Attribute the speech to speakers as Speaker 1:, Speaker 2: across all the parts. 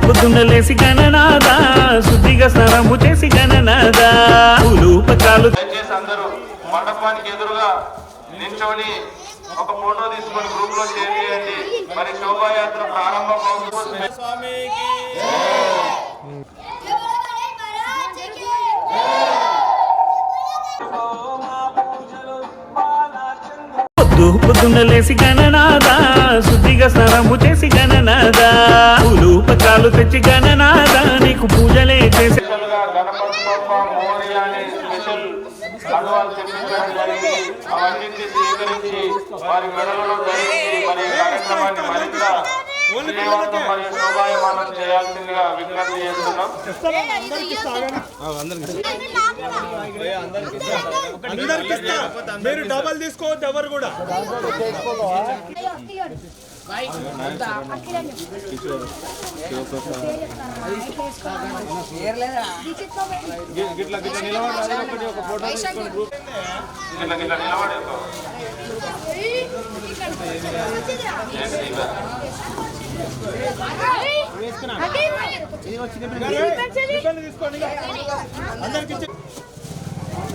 Speaker 1: పొద్దున్నలేసి గణనాదా శుద్ధిగా స్నానము చేసి గణనాదా పూలు పత్రాలు
Speaker 2: దయచేసి అందరూ మండపానికి ఎదురుగా నిల్చొని ఒక ఫోటో తీసుకొని గ్రూప్ లో షేర్ చేయండి. మరి శోభాయాత్ర ప్రారంభం అవుతుంది.
Speaker 1: పొద్దున్నలేసి గణనాదా శుద్ధిగా స్నానము చేసి గణనాదా పూలు పత్రాలు తెచ్చి గణనాదా నీకు పూజలే చేసి
Speaker 2: గణపతి బప్ప మోరియా అని స్పెషల్ కండువాలు తెప్పించడం జరిగింది. అవన్నింటినీ స్వీకరించి వారి మెడలలో ధరించి మరి కార్యక్రమాన్ని మరింత విజయవంతం మరియు శోభాయమానం చేయాల్సిందిగా విజ్ఞప్తి చేస్తున్నాం.
Speaker 3: మీరు డబల్ తీసుకోవద్దు ఎవరు కూడా.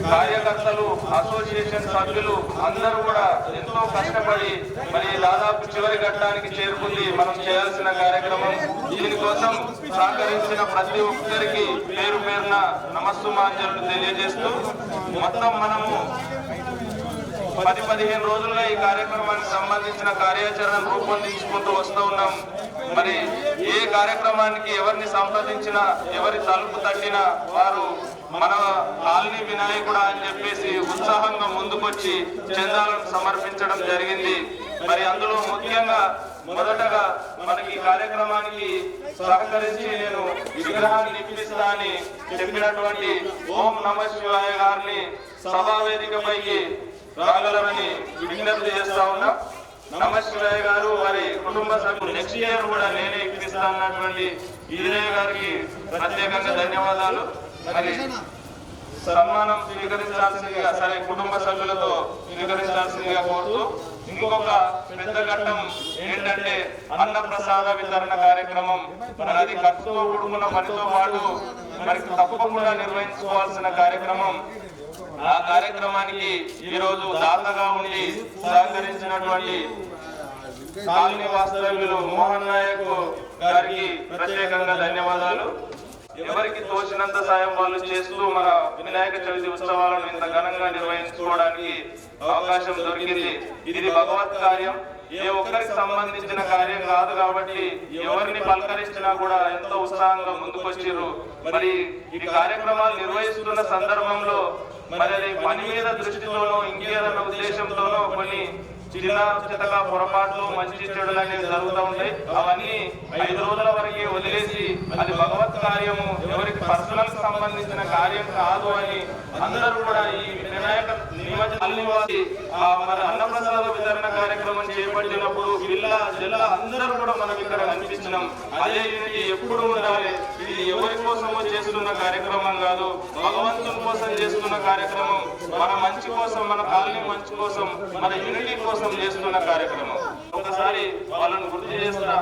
Speaker 2: కార్యకర్తలు, అసోసియేషన్ సభ్యులు అందరూ కూడా ఎంతో కష్టపడి మరి దాదాపు చివరి ఘట్టానికి చేరుకుంది మనం చేయాల్సిన కార్యక్రమం. దీనికోసం సహకరించిన ప్రతి ఒక్కరికి పేరు పేరున నమస్సుమాంజలు తెలియజేస్తూ మొత్తం మనము 10-15 రోజులుగా ఈ కార్యక్రమానికి సంబంధించిన కార్యాచరణ రూపొందించుకుంటూ వస్తూ ఉన్నాం. మరి ఏ కార్యక్రమానికి ఎవరిని సంప్రదించినా, ఎవరి తలుపు తట్టినా వారు మన కాలనీ వినాయకుడా అని చెప్పేసి ఉత్సాహంగా ముందుకొచ్చి చందాలను సమర్పించడం జరిగింది. మరి అందులో ముఖ్యంగా మొదటగా మనకి ఈ కార్యక్రమానికి సహకరించి నేను విగ్రహాన్ని ఇప్పిస్తా అని చెప్పినటువంటి ఓం నమ శివాయ గారిని సభావేదికపైకి రాగలరని విజ్ఞప్తి చేస్తా ఉన్నా. నమ శివాయ గారు వారి కుటుంబ సభ్యులు నెక్స్ట్ ఇయర్ కూడా నేనే ఇప్పిస్తా అన్నటువంటి ఈరయ్య గారికి ప్రత్యేకంగా ధన్యవాదాలు. మరి సన్మానం స్వీకరించాల్సిందిగా సరే కుటుంబ సభ్యులతో స్వీకరించాల్సిందిగా కోరుతూ ఇంకొక పెద్ద ఘట్టం ఏంటంటే అన్నప్రసాద వితరణ కార్యక్రమం. మరి అది ఖర్చుతో కూడుకున్న పనితో పాటు మరి తప్పకుండా నిర్వహించుకోవాల్సిన కార్యక్రమం. ఆ కార్యక్రమానికి ఈరోజు దాతగా ఉండి సహకరించినటువంటి కాలనీ వాస్తవ్యులు మోహన్ నాయక్ గారికి ప్రత్యేకంగా ధన్యవాదాలు. ఎవరికి తోచినంత సాయం వాళ్ళు చేస్తూ మన వినాయక చవితి ఉత్సవాలను ఇంత ఘనంగా నిర్వహించుకోవడానికి అవకాశం దొరికింది. ఇది భగవత్ కార్యం, ఏ ఒక్కరికి సంబంధించిన కార్యం కాదు కాబట్టి ఎవరిని పలకరించినా కూడా ఎంతో ఉత్సాహంగా ముందుకొచ్చిర్రు. మరి ఈ కార్యక్రమాలు నిర్వహిస్తున్న సందర్భంలో మరి అది పని మీద దృష్టితోనో ఇంకేదన్న ఉద్దేశంతోనో కొన్ని చిన్న చితక పొరపాట్లు మంచి చెడులు అనేవి జరుగుతూ ఉంటాయి. అవన్నీ 5 రోజుల వరకు వదిలేసి అది భగవత్ కార్యము, ఎవరికి పర్సనల్ సంబంధించిన కార్యం కాదు అని అందరూ కూడా ఈ వినాయక నివాసి మన అన్నప్రసాద వితరణ కార్యక్రమం చేపట్టినప్పుడు జిల్లా అందరూ కూడా మనం ఇక్కడ కనిపించినాం. అదే రీతి ఎప్పుడు ఉండాలి. ఇది ఎవరి కోసమో చేస్తున్న కార్యక్రమం కాదు, భగవంతుని కోసం చేస్తున్న కార్యక్రమం, మన మంచి కోసం, మన కాలనీ మంచి కోసం, మన యూనిటీ కోసం చేస్తున్న కార్యక్రమం. ఒకసారి వాళ్ళని గుర్తు చేస్తున్నా.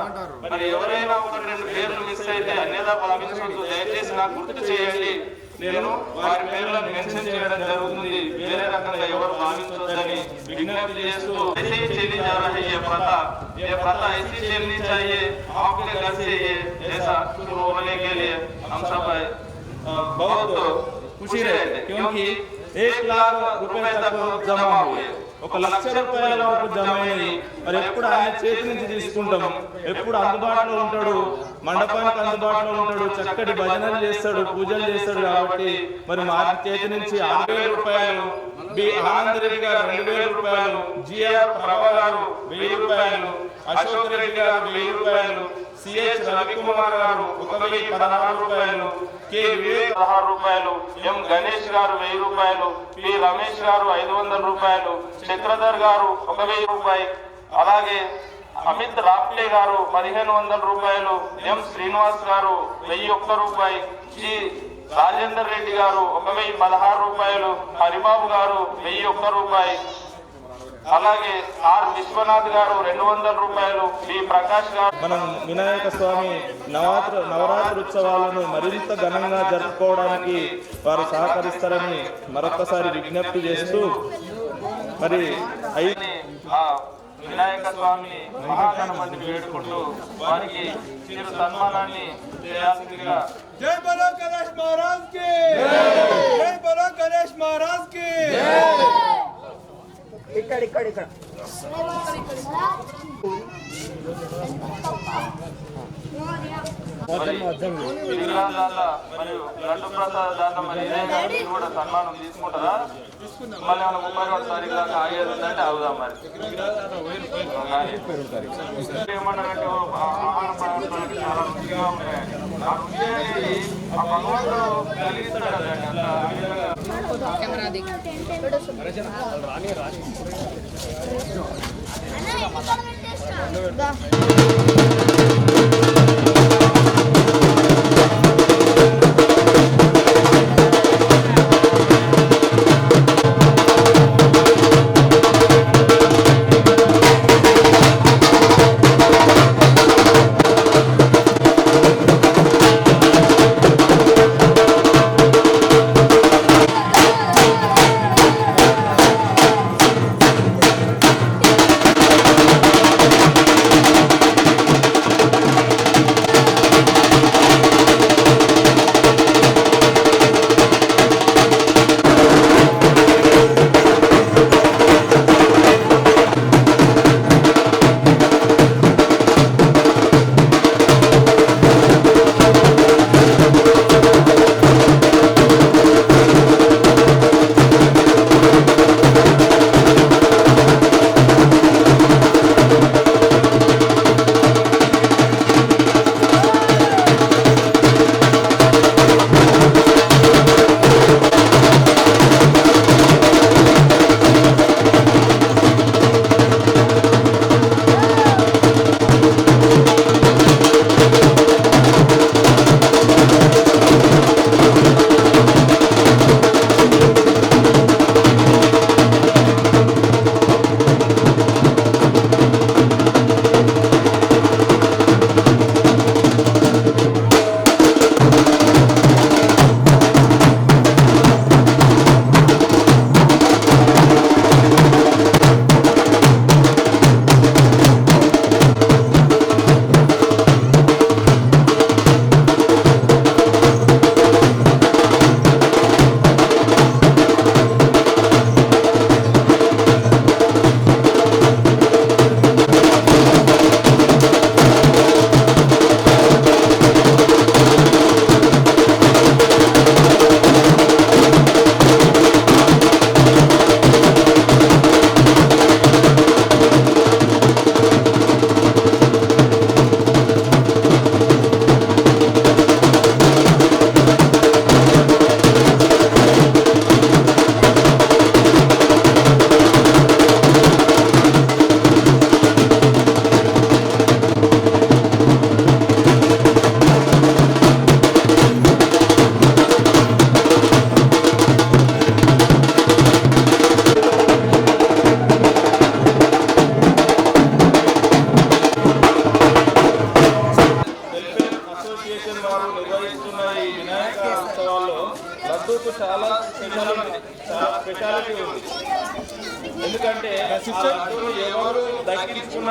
Speaker 2: మరి ఎవరైనా 1-2 పేర్లు మిస్ అయితే అన్యదా భావించవద్దు. దయచేసి నాకు గుర్తు చేయండి. నేను వారి పేర్లను మెన్షన్ చేయడం జరుగుతుంది. వేరే రకంగా ఎవరు భావించొద్దని విజ్ఞప్తి చేస్తూ ऐसे ही चली जा रही है प्रथा, ये प्रथा ऐसी चलनी चाहिए आपके घर से ये ऐसा शुरू होने के लिए हम सब बहुत खुशी रहते क्योंकि 1 लाख रुपए तक जमा हुए.
Speaker 3: 1 లక్ష రూపాయల వరకు జమ అయింది. మరి ఎప్పుడు ఆయన చేతి నుంచి తీసుకుంటాం. ఎప్పుడు అందుబాటులో ఉంటాడు, మండపానికి అందుబాటులో ఉంటాడు, చక్కటి భజనలు చేస్తాడు, పూజలు చేస్తాడు. కాబట్టి మరి మా చేతి నుంచి 60,000 రూపాయలు, బి ఆనంద్ రెడ్డి గారు 2,000 రూపాయలు, జిఆర్ ప్రభా గారు 1,000 రూపాయలు, అశోక్ రెడ్డి గారు 1,000 రూపాయలు, సిహెచ్ రవికుమార్ గారు 1,016 రూపాయలు, కె వివేక్ 16 రూపాయలు, ఎం గణేష్ గారు 1,000 రూపాయలు, పి రమేష్ గారు 500 రూపాయలు, చక్రధర్ గారు 1,000 రూపాయలు, అలాగే అమిత్ రాప్టే గారు 1,500 రూపాయలు, ఎం శ్రీనివాస్ గారు 1,001 రూపాయి, జి రాజేందర్ రెడ్డి గారు 1,016 రూపాయలు, హరిబాబు గారు 1,001 రూపాయి,
Speaker 2: అలాగే ఆర్ విశ్వనాథ్ గారు 200 రూపాయలు, బి ప్రకాష్ గారు.
Speaker 3: మనం వినాయక స్వామి నవరాత్రి ఉత్సవాలను మరింత ఘనంగా జరుపుకోవడానికి వారు సహకరిస్తారని మరొకసారి విజ్ఞప్తి చేస్తూ మరి
Speaker 2: వినాయక స్వామిని మహాగణపతిని వేడుకుంటూ వారికి చిరు సన్మానాన్ని చేయాల్సిందిగా.
Speaker 4: జై బలో గణేష్ మహారాజ్ కి జై బలో గణేష్ మహారాజ్ కి
Speaker 5: ఇక్కడ
Speaker 2: విగ్రహదాత మరియు లడ్డు ప్రసాద దాత మరి కూడా సన్మానం తీసుకుంటారా? మళ్ళీ ఏమైనా 30 తారీఖు దాకా ఆగేది ఉందంటే అవుదాం. మరి ఏమన్నారంటే ఆహార పదార్థాలు చాలా రుచిగా ఉన్నాయి. ఆ రుచి అనేది ఆ భగవంతుడు కలిగిస్తాడు కదండి.
Speaker 3: చాలా స్పెషాలిటీ ఉంది. ఎందుకంటే ఎవరు దక్కించుకున్న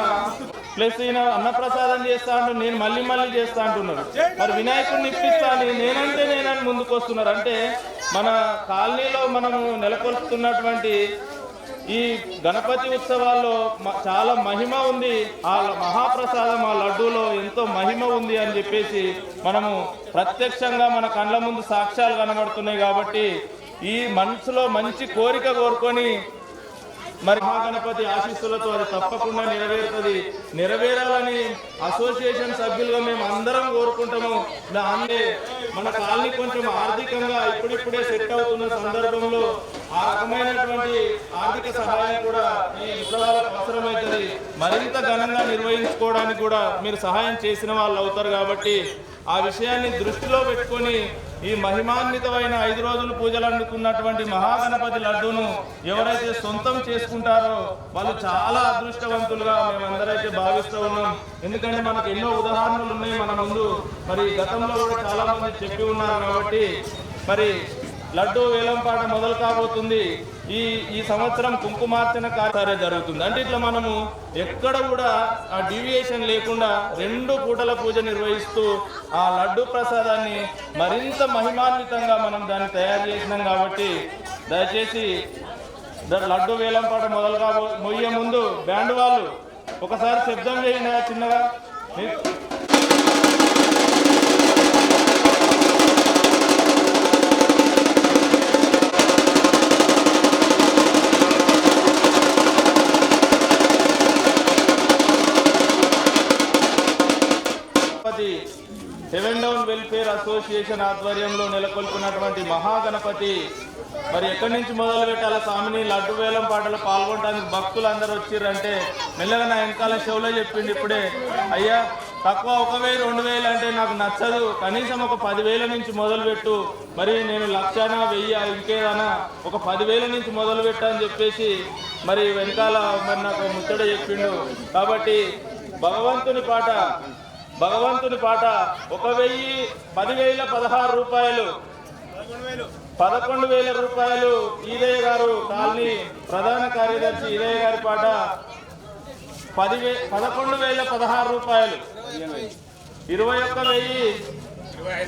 Speaker 3: ప్లస్ ఈయన అన్నప్రసాదం చేస్తా అంటూ నేను మళ్ళీ చేస్తా అంటున్నారు. మరి వినాయకుడిని ఇప్పిస్తాను నేనని ముందుకు వస్తున్నారు. అంటే మన కాలనీలో మనము నెలకొల్పుతున్నటువంటి ఈ గణపతి ఉత్సవాల్లో చాలా మహిమ ఉంది. ఆ మహాప్రసాదం ఆ లడ్డూలో ఎంతో మహిమ ఉంది అని చెప్పేసి మనము ప్రత్యక్షంగా మన కళ్ళ ముందు సాక్ష్యాలు కనబడుతున్నాయి. కాబట్టి ఈ మనసులో మంచి కోరిక కోరుకొని మరి మహాగణపతి ఆశీస్సులతో అది తప్పకుండా నెరవేరాలని అసోసియేషన్ సభ్యులుగా మేము అందరం కోరుకుంటాము. దాన్ని మన కాలనీ కొంచెం ఆర్థికంగా ఇప్పుడిప్పుడే సెట్ అవుతున్న సందర్భంలో ఆ రకమైనటువంటి ఆర్థిక సహాయం కూడా ఈ ఉత్సవాలకు అవసరమవుతుంది. మరింత ఘనంగా నిర్వహించుకోవడానికి కూడా మీరు సహాయం చేసిన వాళ్ళు అవుతారు. కాబట్టి ఆ విషయాన్ని దృష్టిలో పెట్టుకొని ఈ మహిమాన్వితమైన 5 రోజులు పూజలు అందుకున్నటువంటి మహాగణపతి లడ్డూను ఎవరైతే సొంతం చేసుకుంటారో వాళ్ళు చాలా అదృష్టవంతులుగా మేమందరైతే భావిస్తూ ఉన్నాం. ఎందుకంటే మనకు ఎన్నో ఉదాహరణలు ఉన్నాయి మన ముందు, మరి గతంలో కూడా చాలా మంది చెప్పి ఉన్నారు. కాబట్టి మరి లడ్డూ వేలంపాట మొదలు కాబోతుంది. ఈ సంవత్సరం కుంకుమార్చన కార్యక్రమం జరుగుతుంది. అంటే ఇట్లా మనము ఎక్కడ కూడా ఆ డీవియేషన్ లేకుండా 2 పూటల పూజ నిర్వహిస్తూ ఆ లడ్డూ ప్రసాదాన్ని మరింత మహిమాన్వితంగా మనం దాన్ని తయారు చేసినాం. కాబట్టి దయచేసి లడ్డూ వేలంపాట మొదలు మొయ్యే ముందు బ్యాండ్ వాళ్ళు ఒకసారి శబ్దం చేయండి చిన్నగా. హెవెన్ డౌన్ వెల్ఫేర్ అసోసియేషన్ ఆధ్వర్యంలో నెలకొల్పినటువంటి మహాగణపతి మరి ఎక్కడి నుంచి మొదలు పెట్టాలి స్వామిని లడ్డు వేలం పాటలు పాల్గొనడానికి భక్తులు అందరూ వచ్చిర్రంటే మెల్లగా నా వెనకాల షోలో చెప్పిండు ఇప్పుడే, అయ్యా తక్కువ 1000 2000 అంటే నాకు నచ్చదు, కనీసం ఒక 10,000 నుంచి మొదలుపెట్టు, మరి నేను 1,00,000 ఇంకేదన్నా ఒక 10,000 నుంచి మొదలు పెట్టని చెప్పేసి మరి వెనకాల మరి నాకు ముచ్చట చెప్పిండు. కాబట్టి భగవంతుని పాట 1,000 10,000 16 రూపాయలు 11,000 రూపాయలు ఈదయ్య గారు కాలనీ ప్రధాన కార్యదర్శి ఈదయ్య గారి పాట 11,016 రూపాయలు 25,000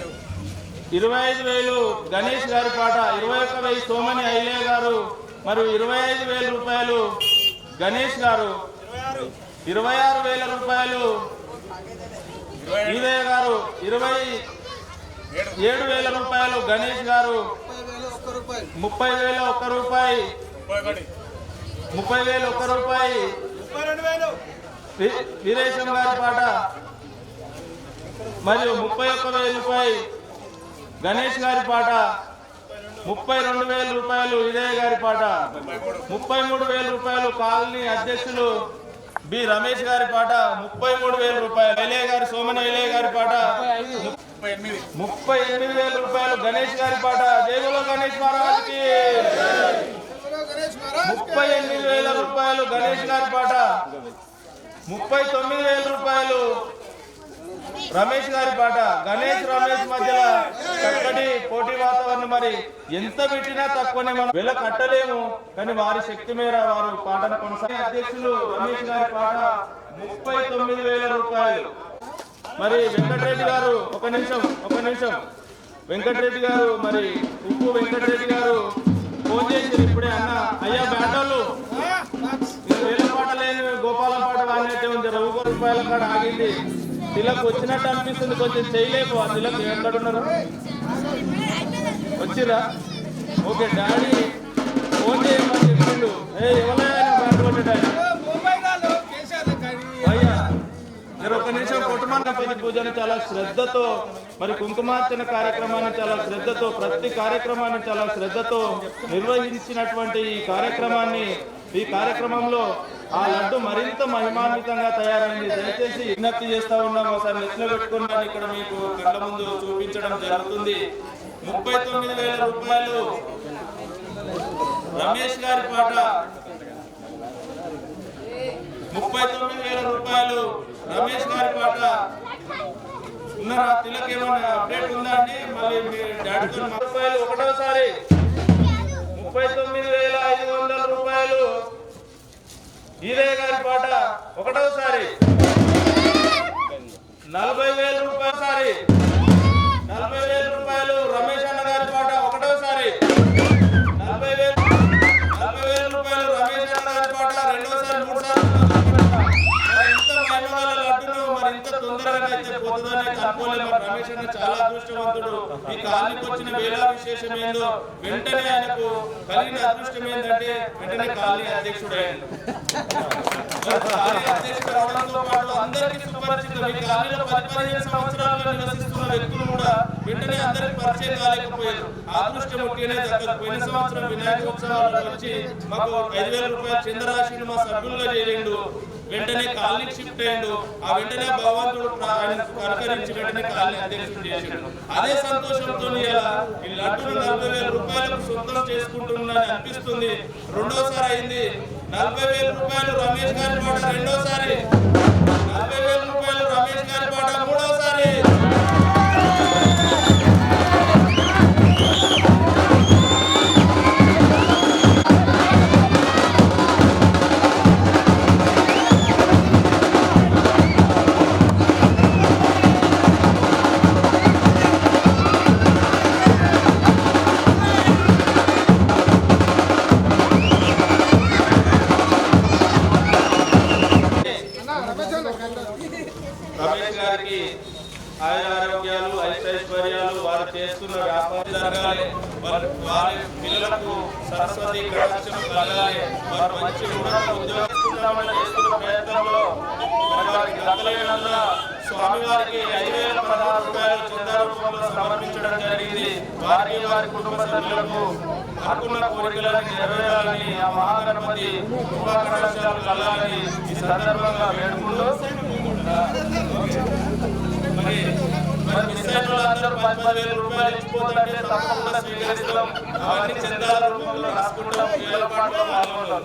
Speaker 3: గణేష్ గారి పాట 21,000 సోమని ఐలయ్య గారు మరియు 25,000 రూపాయలు గణేష్ గారు 26,000 రూపాయలు ఈదయ్య గారు 27,000 రూపాయలు గణేష్ గారు 30,000 1 రూపాయి 30,000 1 రూపాయి వీరేశం గారి పాట మరియు 31,000 రూపాయి గణేష్ గారి పాట 32,000 రూపాయలు ఈదయ్య గారి పాట 33,000 రూపాయలు కాలనీ అధ్యక్షులు బి రమేష్ గారి పాట 33,000 రూపాయలు ఐలయ్య గారి సోమన ఐలయ్య గారి పాట 38,000 రూపాయలు గణేష్ గారి పాట జయగుల గణేష్ మహారాజ్కి 38,000 రూపాయలు గణేష్ గారి పాట 39,000 రూపాయలు రమేష్ గారి పాట రమేష్ మధ్యలో చక్కటి పోటీ వాతావరణం. మరి ఎంత పెట్టినా తక్కువనే మనం వెల కట్టలేము, కానీ వారి శక్తి మేర వారు పాటను కొనసాగి అధ్యక్షులు రమేష్ గారి పాట 39,000 రూపాయలు. మరి వెంకటరెడ్డి గారు ఒక నిమిషం వెంకటరెడ్డి గారు మరి ఉప్పు వెంకటరెడ్డి గారు ఫోన్ చేసి ఇప్పుడే అన్న అయ్యా బ్యాండోళ్ళు వేల పాట లేని గోపాలం పాట వాడినట్టే ఉంది 1,000 రూపాయల కాడ ఆగింది. తిలకు వచ్చినట్టు అనిపిస్తుంది, కొంచెం చేయలేపు. ఆ తిలకు ఎక్కడున్నారు వచ్చిరా? ఓకే డాడీ ఫోన్ చేయమని చెప్పిండు. ఎవరైనా అయ్యా మీరు ఒక నిమిషం కుటుంబాన్ని పూజను చాలా శ్రద్ధతో మరి కుంకుమార్చన కార్యక్రమాన్ని చాలా శ్రద్ధతో ప్రతి కార్యక్రమాన్ని చాలా శ్రద్ధతో నిర్వహించినటువంటి ఈ కార్యక్రమంలో ఆ లడ్డు మరింత మహిమాన్వితంగా తయారైంది. దయచేసి విజ్ఞప్తి చేస్తా ఉన్నాం, ఒకసారి నెట్లో పెట్టుకున్నాను ఇక్కడ మీకు కళ్ళ ముందు చూపించడం జరుగుతుంది. 39,000 రూపాయలు రమేష్ గారి పాట 39,000 రూపాయలు రమేష్ గారి పాట. ఉన్నారా తిలక్ ఏమన్నా అప్డేట్ ఉందా అండి? మళ్ళీ మీ డాడీతో రూపాయలు ఒకటోసారి 39,500 రూపాయలు ఈదయ్య గారి పాట ఒకటోసారి 40,000 రూపాయలు 40,000 రూపాయలు రమేష్ అన్న గారి పాట ఒకటోసారి 40,000 రూపాయలు రమేష్ అన్న గారి పాట రెండోసారి 3 సార్లు. ఇంత మహిమగల లడ్డును మరి ఇంత తొందరగా అయితే పొందుదనే అనుకోలేదు. రమేష్ అన్న చాలా అదృష్టవంతుడు. ఈ కాలనీకి వచ్చిన వేళ విశేషం ఏందో వెంటనే ఆయనకు కలిగిన అదృష్టం ఏంటంటే వెంటనే కాలనీ అధ్యక్షుడు అయ్యాడు. అధ్యక్షుడు అవడంతో పాటు అందరికీ సుపరిచితం. ఈ కాలనీలో 10-15 సంవత్సరాలుగా నివసిస్తున్న వ్యక్తులు కూడా వెంటనే అందరికి పరిచయం కాలేకపోయారు. అదృష్టం ఒట్టినే దక్కదు. పోయిన సంవత్సరం వినాయక ఉత్సవాలకు వచ్చి మాకు 5,000 రూపాయలు చంద్రరాశిని మా సభ్యులుగా చేయండు. వెంటనే కాలనీ షిఫ్ట్ అయ్యిండు. ఆ వెంటనే భగవంతుడు ఆయనకు కనకరించి వెంటనే కాలనీ అధ్యక్షుడు చేసిండు. అదే సంతోషంతో ఇలా ఈ లడ్డూలు 40,000 రూపాయలకు సొంతం చేసుకుంటున్నారని అనిపిస్తుంది. రెండోసారి అయింది 40,000 రూపాయలు రమేష్ గారి పాట, రెండోసారి 40,000 రూపాయలు రమేష్ గారి పాట, మూడోసారి. రమేష్ గారికి ఆరోగ్యాలు, ఐశ్వర్యాలు, వారు చేస్తున్న వ్యాపారం జరగాలి, వారి పిల్లలకు సరస్వతి కటాక్షం కలగాలి, వారు మంచి ఉన్నత ఉద్యోగం చేస్తున్న ప్రయత్నంలో వారికి దక్కలేనందున స్వామివారికి 5,016 రూపాయలు చందా రూపంలో సమర్పించడం జరిగింది. వారి కుటుంబ సభ్యులకు అనుకున్న కోరికలను నెరవేరాలని, ఆ మహాగణపతి కృపా కటాక్షాలు కలగాలని ఈ సందర్భంగా వేడుకుంటూ మరి మిస్ అయిన వాళ్ళందరూ 10,000 రూపాయలు ఇచ్చిపోతుంటే తప్పకుండా స్వీకరిస్తాం. అవన్నీ చందాల రూపంలో రాసుకుంటాం. వేల పాటలో పాల్గొంటాం.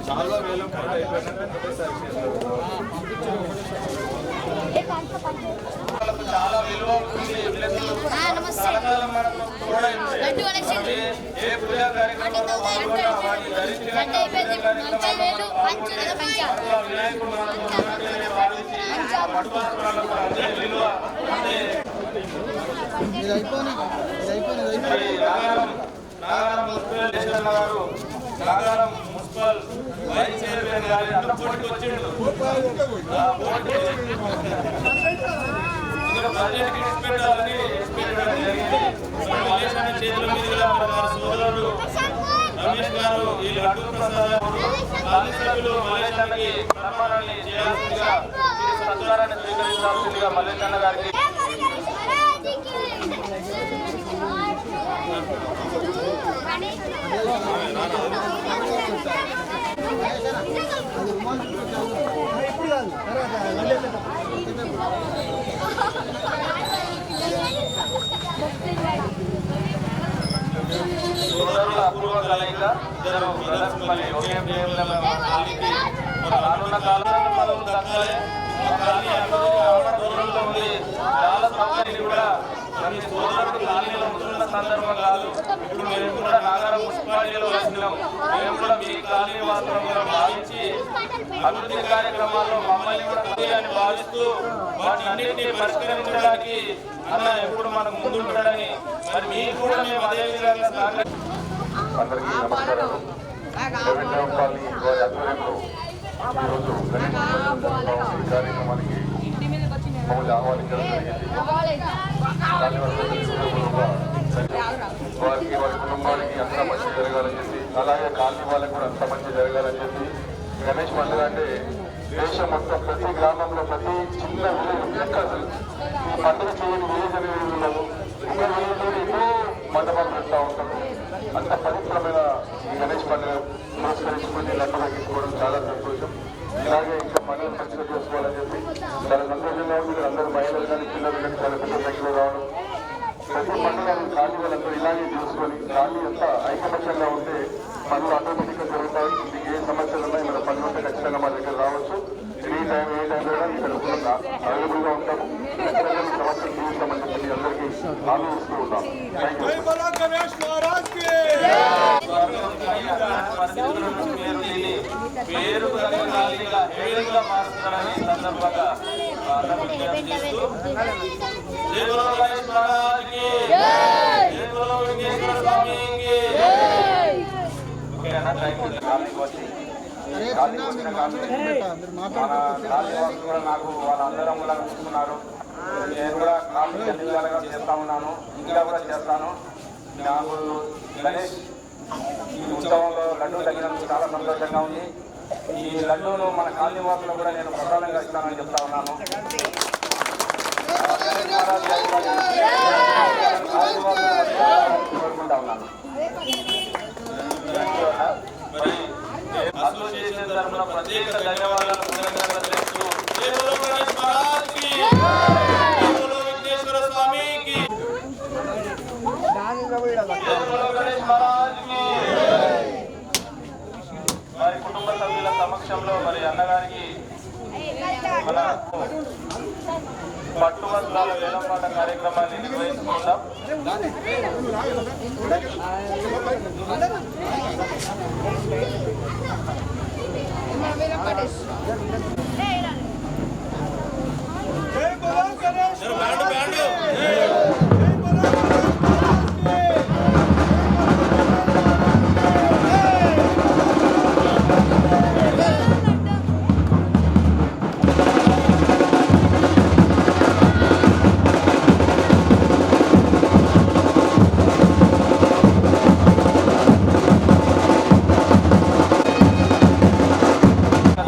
Speaker 3: చాలా వేల పాటలు చాలా విలువ ఉంటుంది. ఏ పూజా కార్యక్రమంలో పాల్గొన్నా వాటి నాగారం మున్సిపల్ వైస్ చైర్మన్ గారి అంత పోటీకి వచ్చిండు. బడ్జెట్ పెట్టాలని పెట్టడం జరిగింది. మలేష్ అనే చేతుల మీదుగా వారి సోదరుడు రమేష్ గారు ఈ లడ్డూ ప్రసాదం కాలనీ సభ్యులు మలేష్ అన్నకి సన్మానాన్ని చేయాల్సిందిగా, సత్కారాన్ని స్వీకరించాల్సిందిగా మలేష్ అన్న గారికి సోదరుల అపూర్వ కలయిక రానున్న కాలంలో మనం దక్కాలి. దూరంలో ఉంది. చాలా సౌకర్యం కూడా మన సోదరుడు కాలనీలో ఉంటున్న సందర్భం కాదు. ఇప్పుడు మేము కూడా నాగారం మున్సిపాలిటీలో వచ్చినాం. మేము కూడా మీ కాలనీ వాసులను కూడా భావించి అభివృద్ధి కార్యక్రమాల్లో మమ్మల్ని కూడా అని భావిస్తూ వాటి అన్నింటినీ పరిష్కరించడానికి అన్న ఎప్పుడు మనకు ముందుంటాడని మరి మీకు కూడా మేము అదే విధంగా
Speaker 5: అందరికీ నమస్కారాలు. రవీంద్రం కాలనీ వారి ఆధ్వర్యంలో ఈరోజు ఈ కార్యక్రమానికి మమ్మల్ని ఆహ్వానించడం జరిగింది. వారికి వారి కుటుంబానికి అంత మంచి జరగాలని చెప్పి, అలాగే కాలనీ వాళ్ళకి కూడా అంత మంచి జరగాలని చెప్పి, గణేష్ పండుగ అంటే దేశం మొత్తం ప్రతి గ్రామంలో ప్రతి చిన్న విలేజ్ ఎక్కడ ఈ పండుగ చేయని విలేజ్ అనేది ఉండదు. ఒక విలేజ్లో ఎన్నో మండపాలు పెడతా ఉంటారు. అంత పవిత్రమైన ఈ గణేష్ పండుగ పురస్కరించుకుని లడ్డు తగ్గించుకోవడం చాలా సంతోషం. ఇలాగే ఇంకా పండుగలు మంచిగా చేసుకోవాలని చెప్పి చాలా సంతోషంగా ఉంది. అందరూ మహిళలు కానీ పిల్లలు కానీ చాలా పెద్ద సంఖ్యలో రావడం, ప్రతి పండుగ ఖాళీ వాళ్ళందరూ ఇలాగే చూసుకొని ఖాళీ అంతా ఐకమత్యంగా ఉంటే పనులు ఆటోమేటిక్గా జరుగుతాయి. మీకు ఏ సమస్యలు ఉన్నాయి మన పనులు ఉంటే ఖచ్చితంగా మా దగ్గర రావచ్చు. ఏ టైంలో ఇక్కడ అవైలబుల్గా ఉంటాము. సమస్యలు తీరుస్తామని చెప్పి అందరికీ హామీ ఇస్తూ ఉన్నాం. Thank you.
Speaker 2: పేరు మారుస్తారని సందర్భంగా నాకు వాళ్ళందరం కూడా చూసుకున్నారు. నేను కూడా కాలనీ అన్ని విధాలుగా చేస్తా ఉన్నాను, ఇంకా కూడా చేస్తాను. నాకు గణేష్ ఈ ఉత్సవంలో లడ్డూ తగ్గినందుకు చాలా సంతోషంగా ఉంది. ఈ లడ్డూను మన కాలనీ వాసులు కూడా నేను ప్రసాదంగా ఇస్తానని చెప్తా ఉన్నాను.
Speaker 5: కోరుకుంటా ఉన్నాను. మరి అసోసియేషన్ తరఫున ప్రత్యేక ధన్యవాదాలు తెలుపుతూ మరి కుటుంబ సభ్యుల సమక్షంలో మరి అన్నగారికి మన పట్టు వస్త్రాల వేలంపాట కార్యక్రమాన్ని నిర్వహించుకుందాం.
Speaker 4: जय बोलो गणेश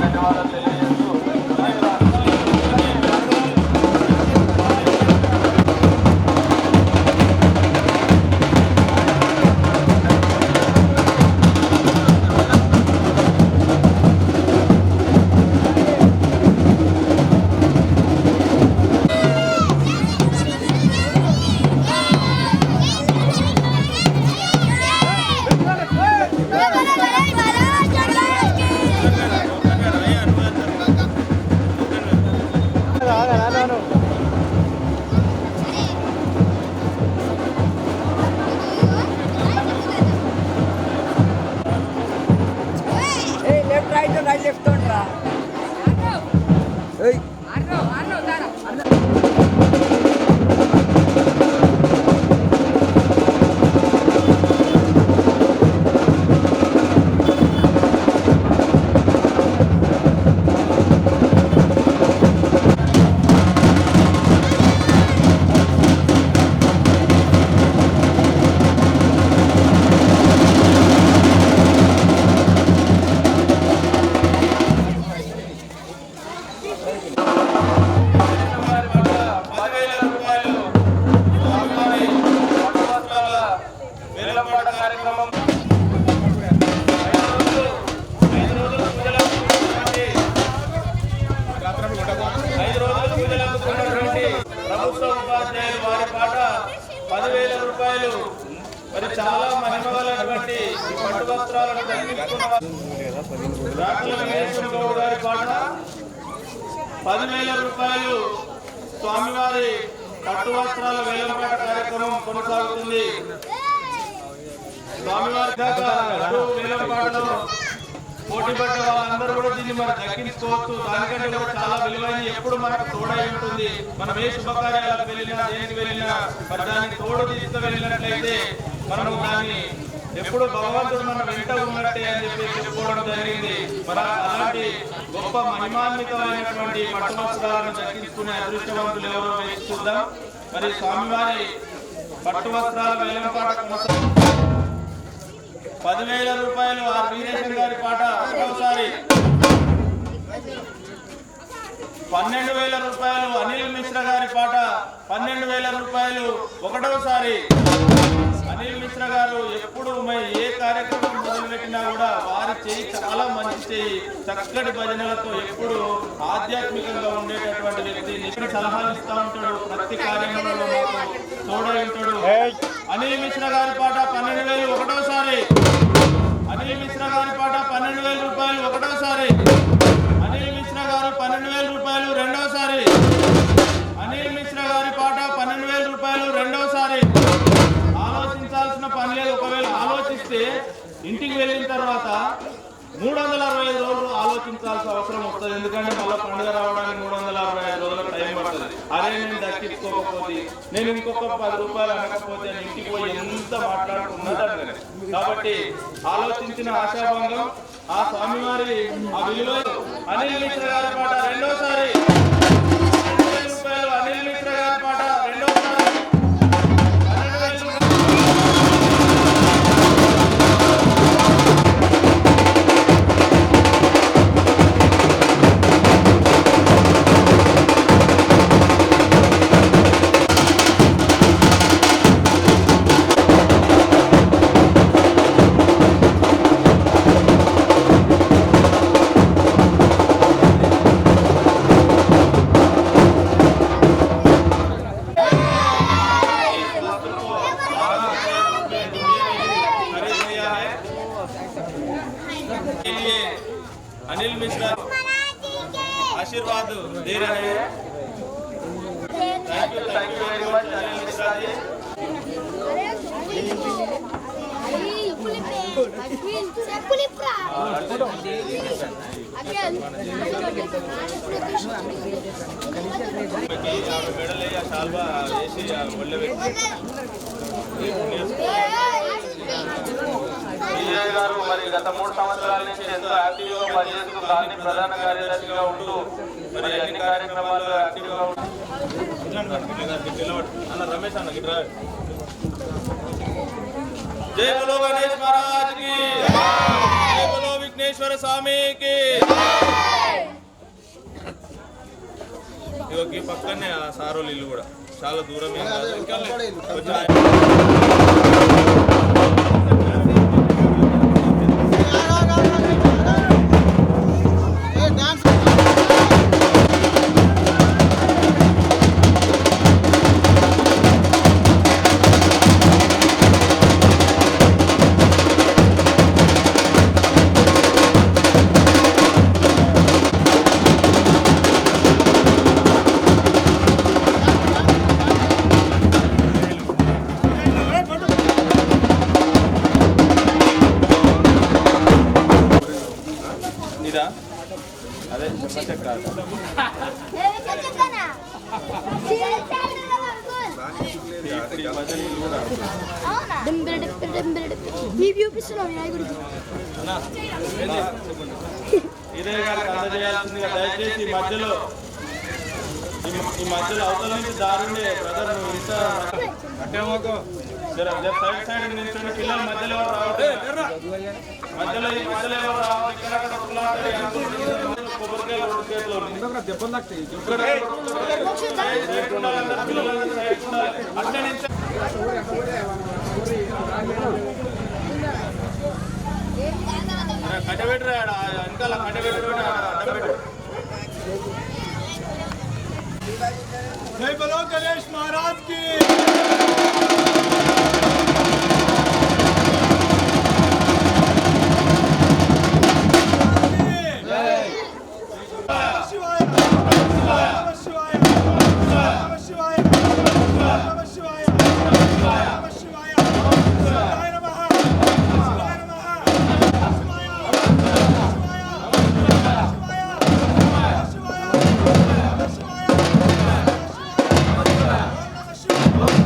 Speaker 5: ధన్యవాదాలు తెలియజేస్తూ
Speaker 6: लेफ्ट लेफ्ट
Speaker 5: వేలంపాట కార్యక్రమం 5 రోజులు పూజలందుకున్నటువంటి ప్రభుత్వ ఉపాధ్యాయులు వారి పాట 10,000 రూపాయలు. మరి చాలా మహిమగలటువంటి ఈ పట్టు వస్త్రాలను ధరించుకున్న రాకుల వెంకటేశ్వర గౌడ్ గారి పాట 10,000 రూపాయలు. స్వామివారి పట్టు వస్త్రాల వేలంపాట కార్యక్రమం కొనసాగుతుంది. స్వామివారి దాకా వేలంపాటలో పోటీ పడ్డ వాళ్ళందరూ కూడా దీన్ని మరి దక్కించుకోవచ్చు. దానికంటే కూడా చాలా విలువైన ఎప్పుడు మనకు తోడై ఉంటుంది. మనం ఏ శుభకార్యాలకు వెళ్ళినా దేనికి వెళ్ళినా మరి దానికి తోడు తీసుకు వెళ్ళినట్లయితే మనము దాన్ని ఎప్పుడు భగవంతుడు మన వెంట ఉన్నట్టే అని చెప్పి చెప్పుకోవడం జరిగింది. మరి అలాంటి గొప్ప మహిమాన్వితమైనటువంటి పట్టు వస్త్రాలను దక్కించుకునే అదృష్టవంతులు ఎవరో వేసి చూద్దాం. మరి స్వామివారి పట్టు వస్త్రాల వేలంపాట 10,000 రూపాయలు ఆర్ వీరేశం గారి పాట ఒకటోసారి. 12,000 రూపాయలు అనిల్ మిశ్రా గారి పాట 12,000 రూపాయలు ఒకటోసారి. అనిల్ మిశ్రా గారు ఎప్పుడు ఏ కార్యక్రమం మొదలుపెట్టినా కూడా వారి చేయి చాలా మంచి చేయి, చక్కటి భజనలతో ఎప్పుడు ఆధ్యాత్మికంగా ఉండేటటువంటి వ్యక్తి. నిపుణ సలహాలు ఇస్తూ ఉంటాడు, ప్రతి కార్యక్రమంలో మాకు తోడై ఉంటాడు. అనిల్ మిశ్రా గారి పాట 12,000 ఒకటోసారి. అనిల్ మిశ్రా గారి పాట 12,000 రూపాయలు ఒకటోసారి. అనిల్ మిశ్రా గారు 12,000 రూపాయలు రెండోసారి. అనిల్ మిశ్రా గారి పాట 12,000 రూపాయలు రెండోసారి. ఆలోచించాల్సిన పని లేదు. ఒకవేళ ఆలోచిస్తే ఇంటికి వెళ్ళిన తర్వాత 365 రోజులు ఆలోచించాల్సిన అవసరం వస్తుంది. ఎందుకంటే మళ్ళీ పండుగ రావడానికి 365 రోజుల టైం పడుతుంది. అదే నేను దక్కించుకోకపోతే, నేను ఇంకొక 10 రూపాయలు అనకపోతే ఇంటికి పోయి ఎంత మాట్లాడుకున్నది. కాబట్టి ఆలోచించిన ఆశాభంగం ఆ స్వామివారి ఆ విలువ. అనిల్ మిశ్రా గారి పాట రెండోసారి 12,000 రూపాయలు. అనిల్ మిశ్రా గారి పాట రెండోసారి 12,000 రూపాయలు.
Speaker 3: अनिल मिश्रा आशीर्वाद दे रहे हैं।
Speaker 2: Thank you very much Anil Mishra ji.
Speaker 3: Medal శాల్వా వేసి ఒళ్ళో
Speaker 2: విజయ్ గారు మరి గత 3 సంవత్సరాల నుంచి ఎంతో యాక్టివ్ గా పనిచేస్తూ కాలనీ ప్రధాన కార్యదర్శిగా ఉంటూ మరి అన్ని కార్యక్రమాల్లో యాక్టివ్ గా ఉంటూ
Speaker 3: అన్న రమేష్ అన్న గిట్రా जय बोलो गणेश महाराज की जय बोलो विघ्नेश्वर स्वामी की ఈ పక్కనే ఆ సారోలు ఇల్లు కూడా చాలా దూరం ఏం కాదు అదే చెప్పచ్చక్క ఇదే గారికి అందజేయాల్సిందిగా దయచేసి ఈ మధ్యలో అవతల నుంచి దారుండే బ్రదర్ నువ్వు ఇంత అట్టేమోకో సైడ్ సైడ్ నిల్చొని పిల్లలు మధ్యలో ఎవరు రావట్లేదు మధ్యలో ఎవరు రావాలి కొబ్బరికాయలు 2 చేతులు కట్టబెట్టరా వెనకాల కట్టబెట్టు
Speaker 4: जय बोलो गणेश महाराज की। Shiva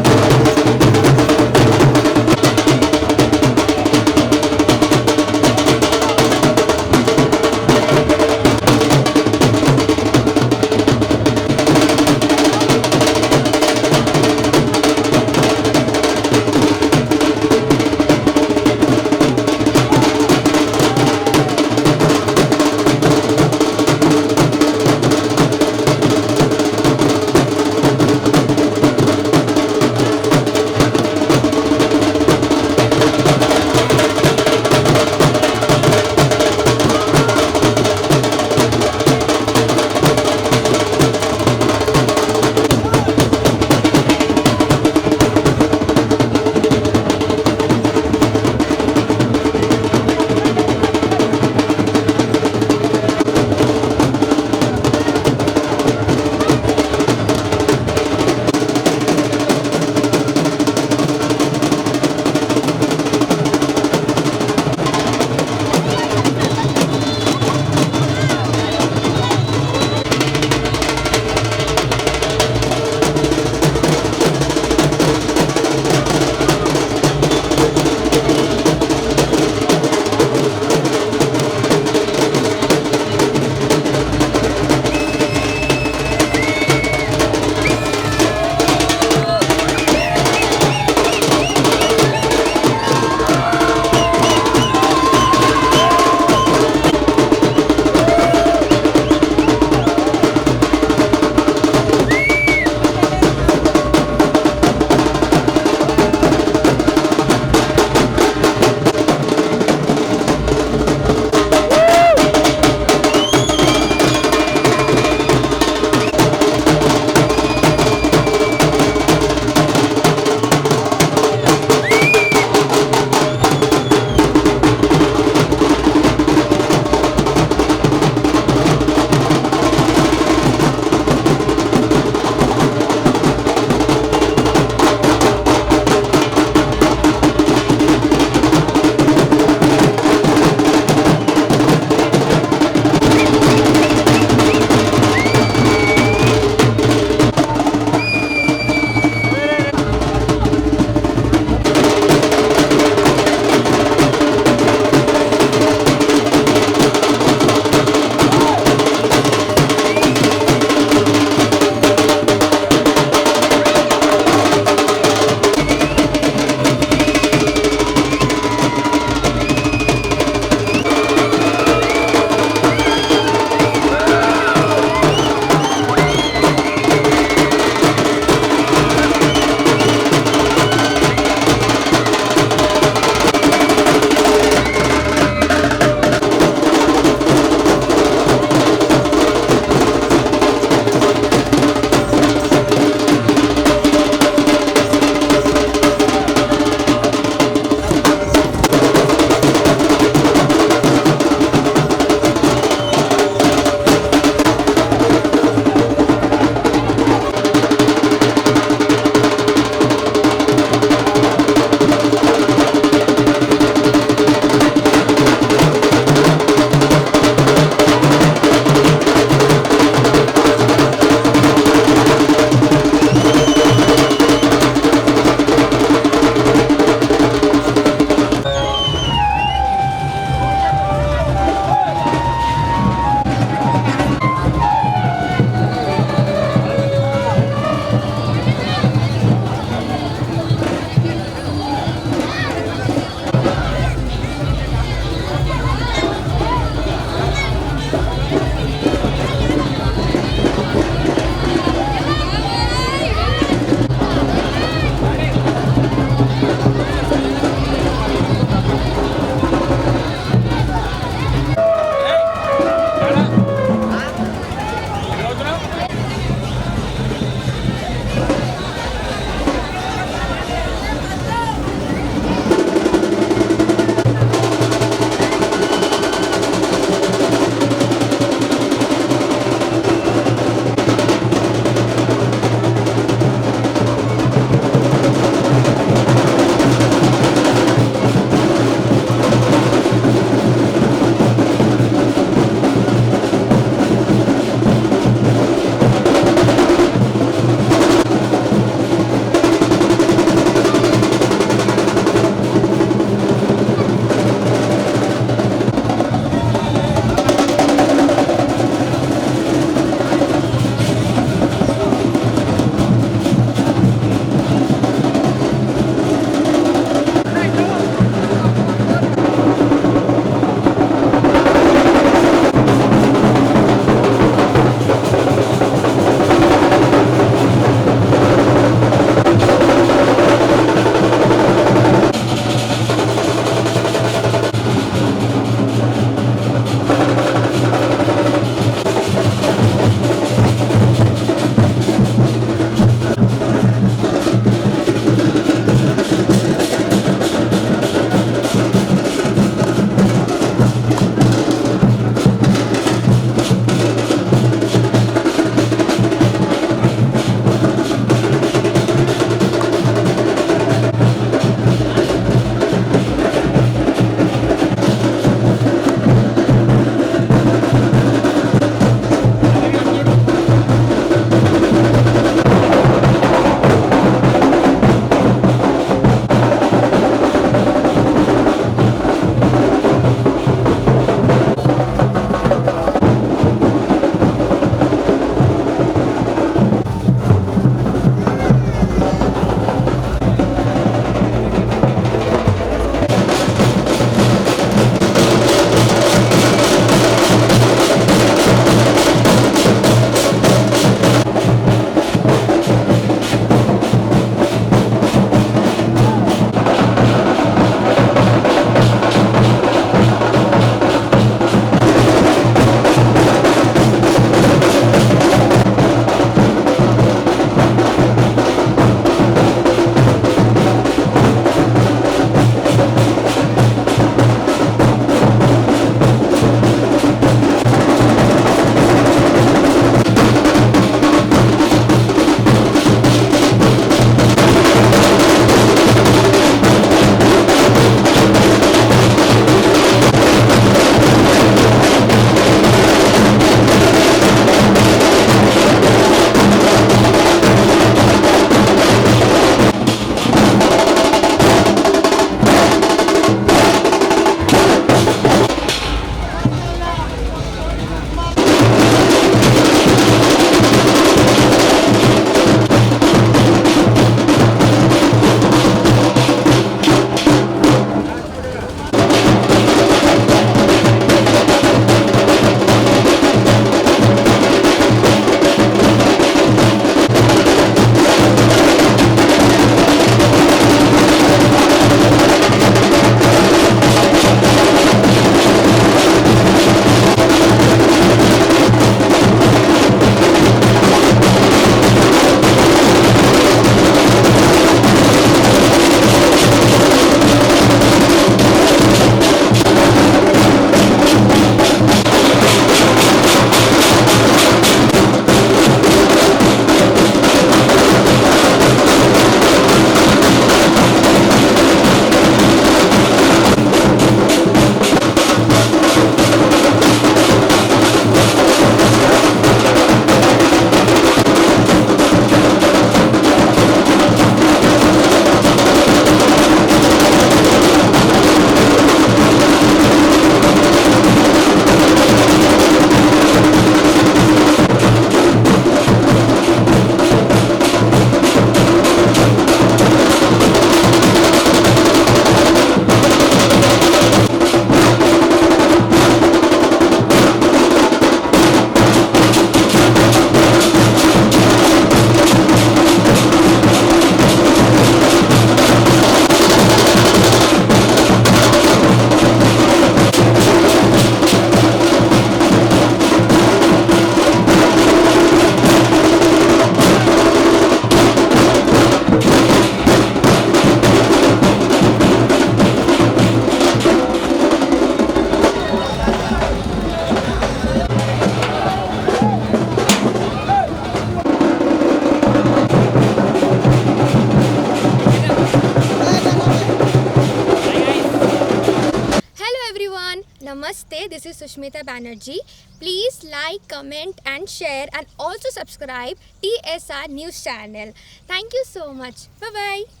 Speaker 7: everyone, Namaste. This is Sushmita Banerjee. Please like, comment and share and also subscribe TSR News channel. Thank you so much. Bye bye.